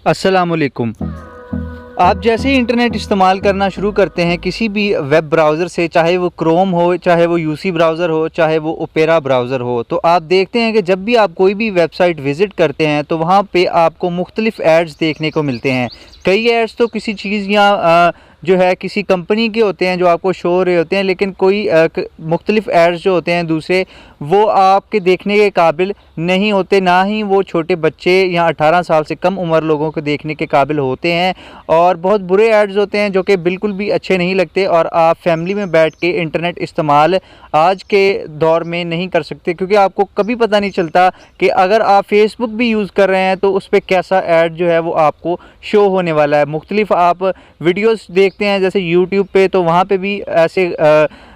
अस्सलाम वालेकुम। आप जैसे ही इंटरनेट इस्तेमाल करना शुरू करते हैं किसी भी वेब ब्राउज़र से, चाहे वो क्रोम हो, चाहे वो यूसी ब्राउज़र हो, चाहे वो ओपेरा ब्राउज़र हो, तो आप देखते हैं कि जब भी आप कोई भी वेबसाइट विज़िट करते हैं तो वहाँ पे आपको मुख्तलिफ़ एड्स देखने को मिलते हैं। कई एड्स तो किसी चीज़ या जो है किसी कंपनी के होते हैं जो आपको शो हो रहे होते हैं, लेकिन कोई मुख्तलिफ़ एड्स जो होते हैं दूसरे, वो आपके देखने के काबिल नहीं होते, ना ही वो छोटे बच्चे या 18 साल से कम उम्र लोगों को देखने के काबिल होते हैं। और बहुत बुरे एड्स होते हैं जो कि बिल्कुल भी अच्छे नहीं लगते, और आप फैमिली में बैठ के इंटरनेट इस्तेमाल आज के दौर में नहीं कर सकते, क्योंकि आपको कभी पता नहीं चलता कि अगर आप फेसबुक भी यूज़ कर रहे हैं तो उस पर कैसा ऐड जो है वो आपको शो होने वाला है। मुख्तलिफ़ आप वीडियोस देखते हैं जैसे यूट्यूब पे, तो वहाँ पे भी ऐसे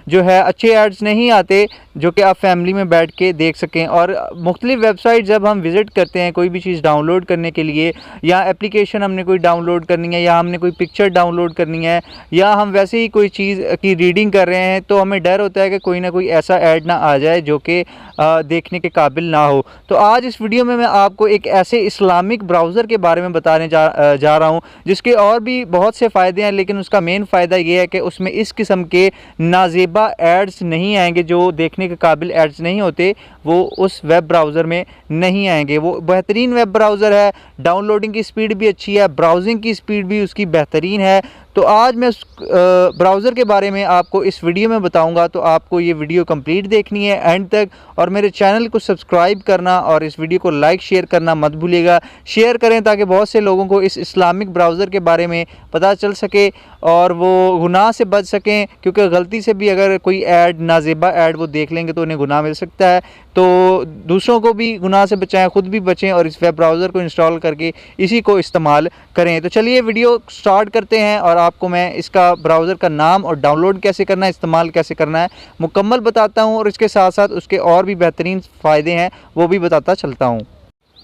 जो है अच्छे एड्स नहीं आते जो कि आप फैमिली में बैठ के देख सकें। और मुख्तलिफ़ वेबसाइट जब हम विज़िट करते हैं कोई भी चीज़ डाउनलोड करने के लिए, या एप्लीकेशन हमने कोई डाउनलोड करनी है, या हमने कोई पिक्चर डाउनलोड करनी है, या हम वैसे ही कोई चीज़ की रीडिंग कर रहे हैं, तो हमें डर होता है कि कोई ना कोई ऐसा ऐड ना आ जाए जो कि देखने के काबिल ना हो। तो आज इस वीडियो में मैं आपको एक ऐसे इस्लामिक ब्राउज़र के बारे में बताने जा रहा हूँ जिसके और भी बहुत से फ़ायदे हैं, लेकिन उसका मेन फ़ायदा ये है कि उसमें इस किस्म के नाज़ेबा एड्स नहीं आएंगे, जो देखने के काबिल एड्स नहीं होते वो उस वेब ब्राउज़र में नहीं आएंगे। वो बेहतरीन वेब ब्राउज़र है, डाउनलोडिंग की स्पीड भी अच्छी है, ब्राउजिंग की स्पीड भी उसकी बेहतरीन है। तो आज मैं उस ब्राउज़र के बारे में आपको इस वीडियो में बताऊंगा, तो आपको ये वीडियो कंप्लीट देखनी है एंड तक, और मेरे चैनल को सब्सक्राइब करना और इस वीडियो को लाइक शेयर करना मत भूलिएगा। शेयर करें ताकि बहुत से लोगों को इस इस्लामिक ब्राउज़र के बारे में पता चल सके और वो गुनाह से बच सकें, क्योंकि गलती से भी अगर कोई ऐड, नाज़ेबा ऐड वो देख लेंगे तो उन्हें गुनाह मिल सकता है। तो दूसरों को भी गुनाह से बचाएं, ख़ुद भी बचें और इस वेब ब्राउज़र को इंस्टॉल करके इसी को इस्तेमाल करें। तो चलिए वीडियो स्टार्ट करते हैं और आपको मैं इसका ब्राउज़र का नाम और डाउनलोड कैसे करना है, इस्तेमाल कैसे करना है मुकम्मल बताता हूँ, और इसके साथ साथ उसके और भी बेहतरीन फ़ायदे हैं वो भी बताता चलता हूँ।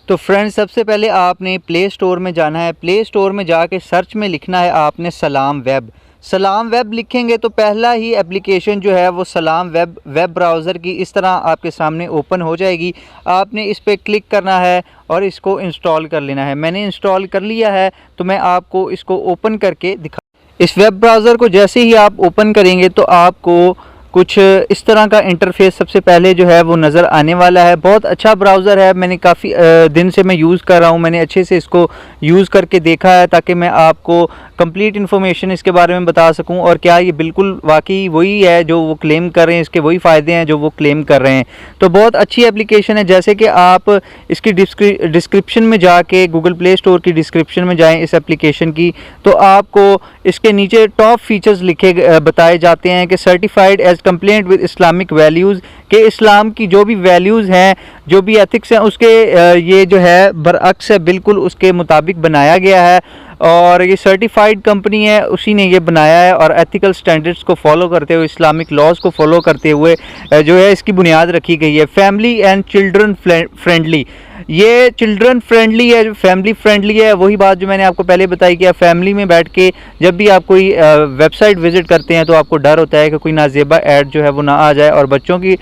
तो फ्रेंड्स, सबसे पहले आपने प्ले स्टोर में जाना है। प्ले स्टोर में जाके सर्च में लिखना है आपने सलाम वेब। सलाम वेब लिखेंगे तो पहला ही एप्लीकेशन जो है वो सलाम वेब ब्राउज़र की इस तरह आपके सामने ओपन हो जाएगी। आपने इस पर क्लिक करना है और इसको इंस्टॉल कर लेना है। मैंने इंस्टॉल कर लिया है, तो मैं आपको इसको ओपन करके दिखा। इस वेब ब्राउज़र को जैसे ही आप ओपन करेंगे तो आपको कुछ इस तरह का इंटरफेस सबसे पहले जो है वो नज़र आने वाला है। बहुत अच्छा ब्राउज़र है, मैंने काफ़ी दिन से मैं यूज़ कर रहा हूँ, मैंने अच्छे से इसको यूज़ करके देखा है ताकि मैं आपको कंप्लीट इन्फॉर्मेशन इसके बारे में बता सकूं, और क्या ये बिल्कुल वाकई वही है जो वो क्लेम कर रहे हैं, इसके वही फ़ायदे हैं जो वो क्लेम कर रहे हैं। तो बहुत अच्छी एप्लीकेशन है। जैसे कि आप इसकी डिस्क्रिप्शन में जाके, गूगल प्ले स्टोर की डिस्क्रिप्शन में जाएँ इस एप्लीकेशन की, तो आपको इसके नीचे टॉप फीचर्स लिखे बताए जाते हैं कि certified as compliant with Islamic values, के इस्लाम की जो भी वैल्यूज़ हैं, जो भी एथिक्स हैं, उसके ये जो है बरअक्स है, बिल्कुल उसके मुताबिक बनाया गया है। और ये सर्टिफाइड कंपनी है, उसी ने ये बनाया है, और एथिकल स्टैंडर्ड्स को फॉलो करते हुए, इस्लामिक लॉज को फॉलो करते हुए जो है इसकी बुनियाद रखी गई है। फैमिली एंड चिल्ड्रन फ्रेंडली, ये चिल्ड्रन फ्रेंडली है, फैमिली फ्रेंडली है। वही बात जो मैंने आपको पहले बताई कि फैमिली में बैठ के जब भी आप कोई वेबसाइट विज़िट करते हैं तो आपको डर होता है कि कोई नाज़ेबा ऐड जो है वो ना आ जाए, और बच्चों की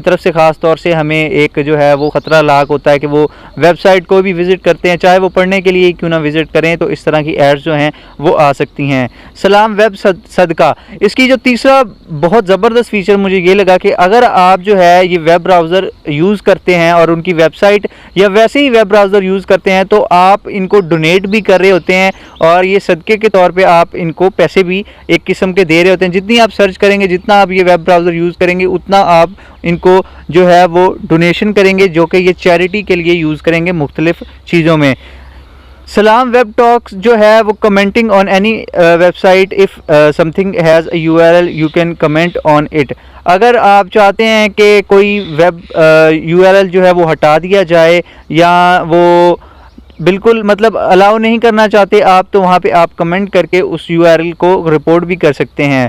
तरफ से ख़ास तौर से हमें एक जो है वो ख़तरा लाक होता है कि वो वेबसाइट को भी विज़िट करते हैं, चाहे वो पढ़ने के लिए क्यों ना विज़िट करें, तो इस तरह की एड्स जो हैं वो आ सकती हैं। सलाम वेब सदका, इसकी जो तीसरा बहुत ज़बरदस्त फीचर मुझे ये लगा कि अगर आप जो है ये वेब ब्राउज़र यूज़ करते हैं और उनकी वेबसाइट या वैसे ही वेब ब्राउज़र यूज़ करते हैं, तो आप इनको डोनेट भी कर रहे होते हैं, और ये सदक़े के तौर पे आप इनको पैसे भी एक किस्म के दे रहे होते हैं। जितनी आप सर्च करेंगे, जितना आप ये वेब ब्राउज़र यूज़ करेंगे, उतना आप इनको जो है वो डोनेशन करेंगे, जो कि ये चैरिटी के लिए यूज़ करेंगे मुख्तलिफ़ चीज़ों में। सलाम वेब टॉक्स जो है वो commenting on any website, if something has a URL you can comment on it. अगर आप चाहते हैं कि कोई वेब URL जो है वो हटा दिया जाए, या वो बिल्कुल मतलब अलाउ नहीं करना चाहते आप, तो वहाँ पे आप कमेंट करके उस URL को रिपोर्ट भी कर सकते हैं।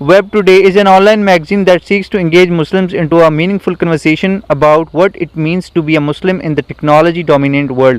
Web Today is an online magazine that seeks to engage Muslims into a meaningful conversation about what it means to be a Muslim in the technology dominant world۔